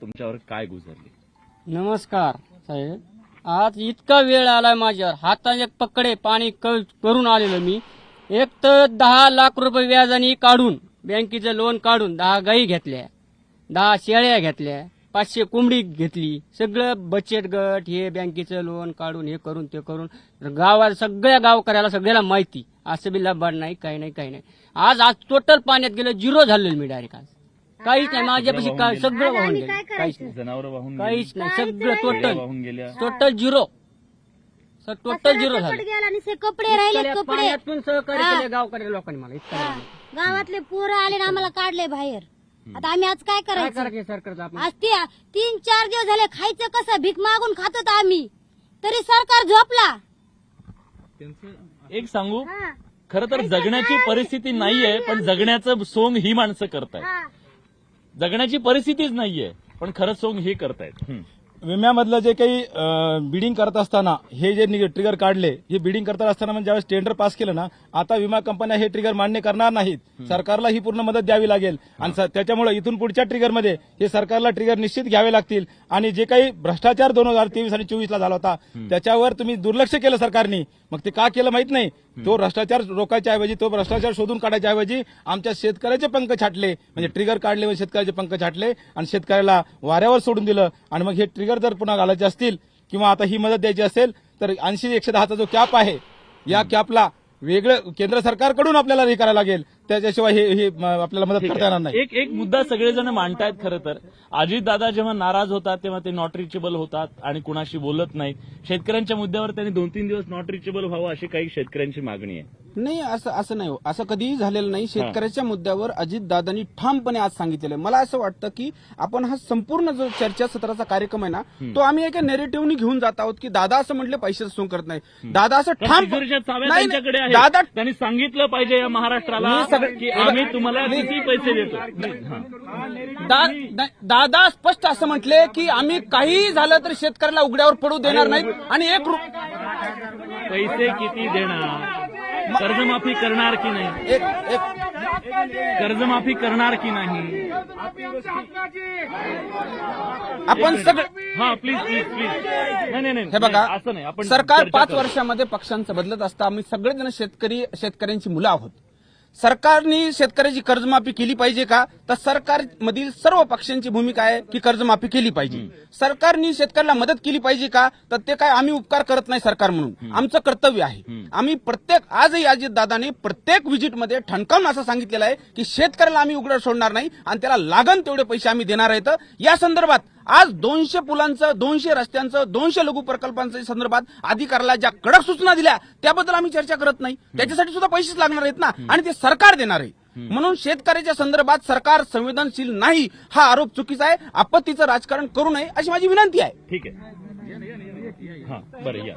तुमच्यावर काय गुजरली? नमस्कार साहेब, आज इतका वेळ आलाय माझ्यावर, हातात एक पकडे पाणी करून आलेलो मी. एक तर 10 लाख रुपये व्याजाने काढून, बँकेचं लोन काढून 10 गाई घेतल्या, 10 शेळ्या घेतल्या, 500 कोंबडी घेतली, सगळं बचत गट हे बँकेचं लोन काढून हे करून ते करून गावाला सगळ्या गावकऱ्याला सगळ्याला माहिती. असं बी लबाड नाही, काही नाही. आज टोटल पाण्यात गेलं, 0 झालेलं मी डायरेक्ट. आज काहीच नाही माझ्यापाशी, काय सगळं वाहून गेलं, काहीच नाही, जनावर वाहून काहीच नाही, सगळं वाहून गेल्या. टोटल 0. टोटल 0 झालं. कपडे राहिले, कपडे पाण्यातून सहकार्य केले गावकऱ्या लोकांनी मला. इतकं गावातले पोरं आले ना आम्हाला काढले बाहेर. आता आम्ही आज काय काय करायचं? करायचं सरकारचं आपलं? आज 3-4 दिवस झाले खायचं कसं, भीक मागून खात होतो आम्ही, तरी सरकार झोपला. एक सांगू, हा. खरं तर जगण्याची परिस्थिती नाहीये, पण जगण्याचं सोंग ही माणसं करतायत. हा. जगण्याची परिस्थितीच नाहीये, पण खरं सोंग हे करतायत. विम्यामधलं जे काही बिडिंग करत असताना हे जे ट्रिगर काढले, हे बिडिंग करत असताना म्हणजे ज्यावेळेस टेंडर पास केलं ना, आता विमा कंपन्या हे ट्रिगर मान्य करणार नाहीत. सरकारला ही पूर्ण मदत द्यावी लागेल आणि त्याच्यामुळे इथून पुढच्या ट्रिगरमध्ये हे सरकारला ट्रिगर निश्चित घ्यावे लागतील. आणि जे काही भ्रष्टाचार 2023 आणि 24 झाला होता त्याच्यावर तुम्ही दुर्लक्ष केलं सरकारने. मग ते का केलं माहित नाही. तो भ्रष्टाचार रोखायच्या ऐवजी, तो भ्रष्टाचार शोधून काढायच्या ऐवजी आमच्या शेतकऱ्याचे पंख छाटले, म्हणजे ट्रिगर काढले म्हणजे शेतकऱ्याचे पंख छाटले आणि शेतकऱ्याला वाऱ्यावर सोडून दिलं. आणि मग हे ट्रिगर जर पुन्हा घालायचे असतील किंवा आता ही मदत द्यायची असेल तर 80-110चा जो कॅप आहे, या कॅपला वेगळं केंद्र सरकारकडून आपल्याला हे करायला लागेल. त्याच्याशिवाय हे आपल्याला मदत करता येणार नाही. एक मुद्दा सगळेजण मांडतायत. खरं तर अजितदादा जेव्हा नाराज होतात तेव्हा ते नॉट रिचेबल होतात आणि कुणाशी बोलत नाहीत. शेतकऱ्यांच्या मुद्द्यावर त्यांनी 2-3 दिवस नॉट रिचेबल व्हावं अशी काही शेतकऱ्यांची मागणी आहे. नाही, असं नाही हो. असं कधीही झालेलं नाही. शेतकऱ्याच्या मुद्द्यावर अजितदादांनी ठामपणे आज सांगितलेलं आहे. मला असं वाटतं की आपण हा संपूर्ण जो चर्चासत्राचा कार्यक्रम आहे ना, तो आम्ही एका नेरेटिव्हनी घेऊन जात आहोत की दादा असं म्हटले पैशाचं सोंग करत नाही. दादा असं ठाम तिजोरीच्या चाव्या नाही, त्यांच्याकडे आहेत. दादा त्यांनी सांगितलं पाहिजे या महाराष्ट्राला की आम्ही तुम्हाला किती पैसे देतो. दादा स्पष्ट असं म्हटले की आम्ही काही झालं तर शेतकऱ्याला उघड्यावर पडू देणार नाहीत. आणि पैसे किती देणार, कर्जमाफी करणार की नाही, कर्जमाफी करणार की नाही, आपण सगळं हा प्लीज नाही हे बघा, असं नाही. आपण सरकार चर्चा 5 करू. वर्षामध्ये पक्षांचं बदलत असतं. आम्ही सगळेजण शेतकऱ्यांची मुलं आहोत. सरकारने शेतकऱ्याची कर्जमाफी केली पाहिजे का? तर सरकारमधील सर्व पक्षांची भूमिका आहे की कर्जमाफी केली पाहिजे. सरकारने शेतकऱ्याला मदत केली पाहिजे का? तर ते काय आम्ही उपकार करत नाही सरकार म्हणून, आमचं कर्तव्य आहे. आम्ही आजही अजितदादांनी प्रत्येक व्हिजिटमध्ये ठणकावून असं सांगितलेलं आहे की शेतकऱ्याला आम्ही उघडं सोडणार नाही आणि त्याला लागन तेवढे पैसे आम्ही देणार आहेत. या संदर्भात आज 200 पुलांचं, 200 रस्त्यांचं, 200 लघु प्रकल्पांच्या संदर्भात अधिकाऱ्याला ज्या कडक सूचना दिल्या त्याबद्दल आम्ही चर्चा करत नाही. त्याच्यासाठी सुद्धा पैसेच लागणार आहेत ना, आणि ते सरकार देणार आहे. म्हणून शेतकऱ्याच्या संदर्भात सरकार संवेदनशील नाही हा आरोप चुकीचा आहे. आपत्तीचं राजकारण करू नये अशी माझी विनंती आहे. ठीक आहे. हा बरं, या.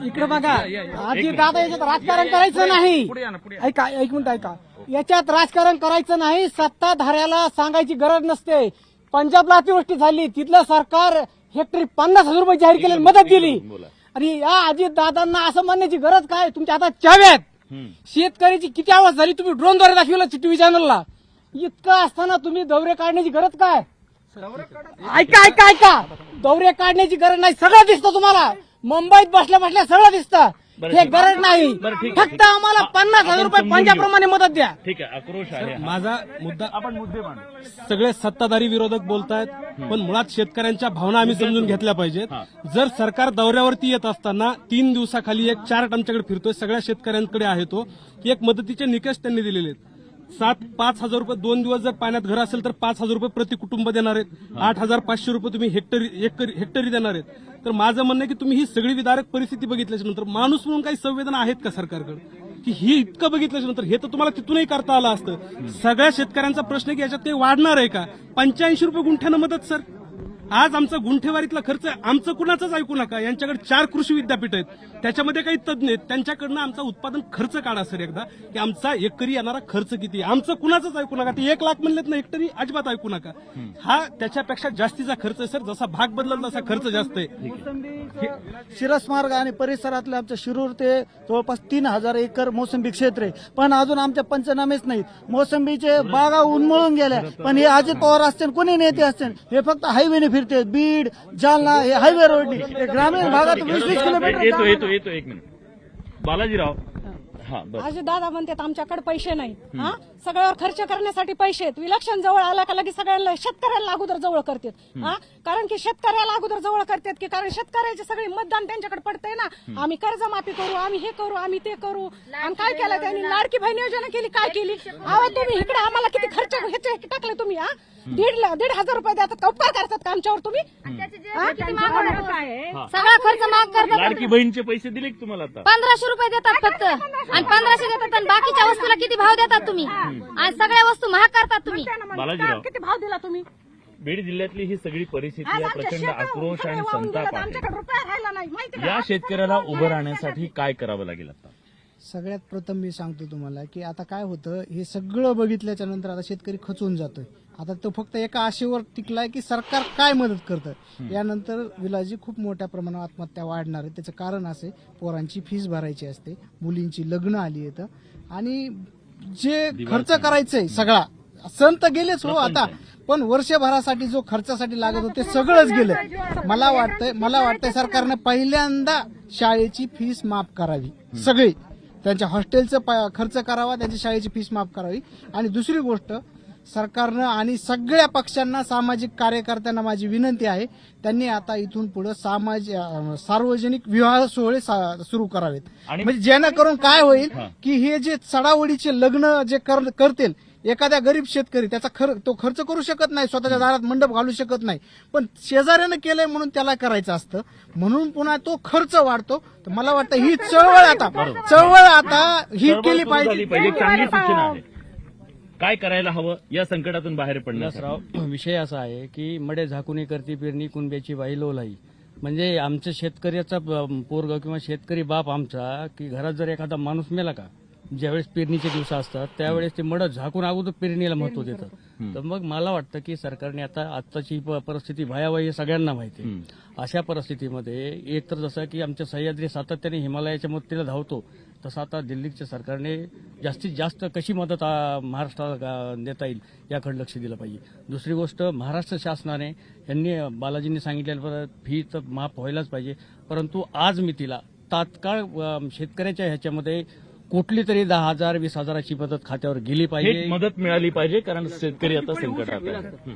इकडे बघा, आजी दादा याच्यात राजकारण करायचं नाही. ऐका, 1 मिनिट ऐका. याच्यात राजकारण करायचं नाही. सत्ताधाऱ्याला सांगायची गरज नसते. पंजाबला अतिवृष्टी झाली, तिथलं सरकार हेक्टरी 50,000 रुपये जाहीर केले, मदत दिली. आणि या अजित दादांना असं म्हणण्याची गरज काय? तुमच्या हातात चाव्या आहेत. शेतकऱ्याची किती आवाज झाली, तुम्ही ड्रोनद्वारे दाखवलं टीव्ही चॅनलला. इतकं असताना तुम्ही दौरे काढण्याची गरज काय? ऐका, दौरे काढण्याची गरज नाही. सगळं दिसतं तुम्हाला. मुंबईत बसल्या सगळं दिसतं. हे गरज नाही. फक्त आम्हाला 50,000 रुपये पंजाबप्रमाणे मदत द्या. ठीक आहे, आक्रोश आहे. माझा मुद्दा, आपण मुद्दे मांडू. सगळे सत्ताधारी विरोधक बोलतायत, पण मुळात शेतकऱ्यांच्या भावना आम्ही समजून घेतल्या पाहिजेत. जर सरकार दौऱ्यावरती येत असताना 3 दिवसाखाली एक चार्ट आमच्याकडे फिरतोय, सगळ्या शेतकऱ्यांकडे आहे तो, की एक मदतीचे निकष त्यांनी दिलेले आहेत. 5,000 रुपये 2 दिवस जर पाण्यात घर असेल तर 5,000 रुपये प्रति कुटुंब देणार आहेत. 8,500 रुपये तुम्ही हेक्टरी देणार आहेत. तर माझं म्हणणं आहे की तुम्ही ही सगळी विदारक परिस्थिती बघितल्याच्या नंतर माणूस म्हणून काही संवेदना आहेत का सरकारकडे? की ही इतकं बघितल्याच्या नंतर हे तर तुम्हाला तिथूनही करता आलं असतं. सगळ्या शेतकऱ्यांचा प्रश्न की याच्यात काही वाढणार आहे का? 85 रुपये गुंठ्यानं मदत सर. आज आमचा गुंठेवारीतला खर्च आमचं कुणाचाच ऐकू नका. यांच्याकडे 4 कृषी विद्यापीठ आहेत, त्याच्यामध्ये काही तज्ञ आहेत, त्यांच्याकडनं आमचा उत्पादन खर्च काढा सर एकदा, की आमचा एकरी येणारा खर्च किती आहे. आमचं कुणाचंच ऐकू नका. ते 1 लाख म्हणलेत ना हेक्टरी, अजिबात ऐकू नका. हा त्याच्यापेक्षा जास्तीचा खर्च आहे सर. जसा भाग बदलला तसा खर्च जास्त आहे. शिरस मार्ग आणि परिसरातले आमच्या शिरूर ते जवळपास 3000 एकर मोसंबी क्षेत्र आहे, पण अजून आमच्या पंचनामेच नाहीत. मोसंबीचे बागा उन्मळून गेल्या, पण हे अजित पवार असतील, कोणी नेते असतील, हे फक्त हायवेने फिरते. बीड, जालना हे हायवे रोडनी, ग्रामीण भागात 20-20 किलोमीटर. येतो एक मिनिट. बालाजीराव, हा बरं. आज दादा म्हणतात आमच्याकडे पैसे नाही. हा, सगळ्यावर खर्च करण्यासाठी पैसे आहेत. विलक्षण जवळ आला का लगेच सगळ्यांना शेतकऱ्याला अगोदर जवळ करतात. हा, कारण की शेतकऱ्याला अगोदर जवळ करतात की कारण शेतकऱ्याचे सगळे मतदान त्यांच्याकडे पडतंय ना. आम्ही कर्जमाफी करू, आम्ही हे करू, आम्ही ते करू. आणि काय केलं त्यांनी? लाडकी बहीण योजना केली. काय केली? अहो तुम्ही इकडे आम्हाला किती खर्च ह्याचे टाकले तुम्ही. हा, 1,500 रुपये देतात. उपकार करतात का आमच्यावर तुम्ही? सगळा खर्च माफ करतात. लाडकी बहीणचे पैसे दिले की तुम्हाला आता? 1500 रुपये देतात फक्त, आणि 1500 देतात, आणि बाकीच्या वस्तूला किती भाव देतात तुम्ही? आणि सगळ्या वस्तू महाग करतात तुम्ही. बालाजीराव, किती भाव दिला तुम्ही? बीड जिल्ह्यातली ही सगळी परिस्थिती आज आहे, आमच्या प्रचंड शेतात आक्रोश सगळे आणि वाहून संताप गेलेत. आहे. आमच्याकडे रुपया राहिला नाही. माहिती या शेतकऱ्याला उभं राहण्यासाठी काय करावं लागेल आता? सगळ्यात प्रथम मी सांगतो तुम्हाला की आता काय होतं, हे सगळं बघितल्याच्या नंतर आता शेतकरी खचून जातोय. आता तो फक्त एका आशेवर टिकलाय की सरकार काय मदत करतं. यानंतर विलाजी खूप मोठ्या प्रमाणात आत्महत्या वाढणार आहे. त्याचं कारण असे, पोरांची फीस भरायची असते, मुलींची लग्न आली येतं, आणि जे खर्च करायचंय सगळा, सण तर गेलेच हो आता, पण वर्षभरासाठी जो खर्चासाठी लागत होते सगळंच गेलं. मला वाटतंय सरकारने पहिल्यांदा शाळेची फीस माफ करावी. सगळी त्यांच्या हॉस्टेलचा खर्च करावा, त्यांच्या शाळेची फीस माफ करावी. आणि दुसरी गोष्ट, सरकारनं आणि सगळ्या पक्षांना, सामाजिक कार्यकर्त्यांना माझी विनंती आहे, त्यांनी आता इथून पुढे सार्वजनिक विवाह सोहळे सुरू करावेत. म्हणजे जेणेकरून काय होईल की हे जे चढाओढीचे लग्न जे करतील, एखाद्या गरीब शेतकरी त्याचा तो खर्च करू शकत नाही, स्वतःच्या दारात मंडप घालू शकत नाही, पण शेजाऱ्यानं केलंय म्हणून त्याला करायचं असतं, म्हणून पुन्हा तो खर्च वाढतो. तर मला वाटतं ही चळवळ आता ही केली पाहिजे. चांगली सूचना आहे. काय करायला हवं या संकटातून बाहेर पडण्यासाठी? विषय असा आहे की मडे झाकुनी करती पेरणी कुणब्याची बाई लोलाई. म्हणजे आमच्या शेतकऱ्याचा पोरग किंवा शेतकरी बाप आमचा, की घरात जर एखादा माणूस मेला का, ज्यावेळेस पेरणीचे दिवस असतात त्यावेळेस ते मड झाकून अगोदर पेरणीला महत्व देतात. तर मग मला वाटतं की सरकारने आता आत्ताची परिस्थिती भयावह हे सगळ्यांना माहिती आहे. अशा परिस्थितीमध्ये एक तर जसं की आमच्या सह्याद्री सातत्याने हिमालयाच्या मदतीला धावतो, तसं आता दिल्लीच्या सरकारने जास्तीत जास्त कशी मदत महाराष्ट्राला देता येईल याकडे लक्ष दिलं पाहिजे. दुसरी गोष्ट, महाराष्ट्र शासनाने यांनी बालाजींनी सांगितलेलं फी तर माफ व्हायलाच पाहिजे, परंतु आज मी तिला तात्काळ शेतकऱ्याच्या ह्याच्यामध्ये कुठली तरी 10,000 20,000ची मदत खात्यावर गेली पाहिजे, मदत मिळाली पाहिजे, कारण शेतकरी आता संकटात आहे.